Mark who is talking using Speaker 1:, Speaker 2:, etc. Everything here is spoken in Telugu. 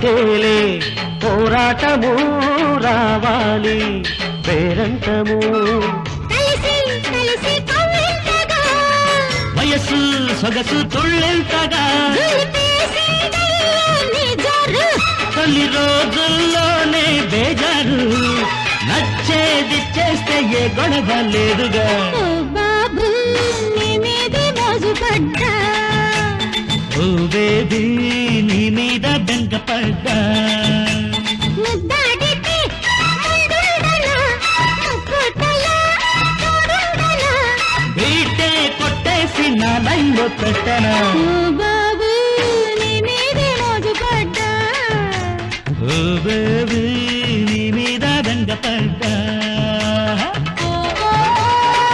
Speaker 1: తేలే పోరాటము రావాలి పేరంటము వయస్సు సొగసు తుళ్ళెంతగా తొలి రోజుల్లోనే బేజారు నచ్చేది చేస్తే ఏ గొడవ లేదుగా
Speaker 2: బాబు నీ మీద మోజు పడ్డా
Speaker 1: ఓ బేబీ నీ మీద బెంగపడ్డా బీటే కొట్టేసి నా లైన్లో పెట్టనా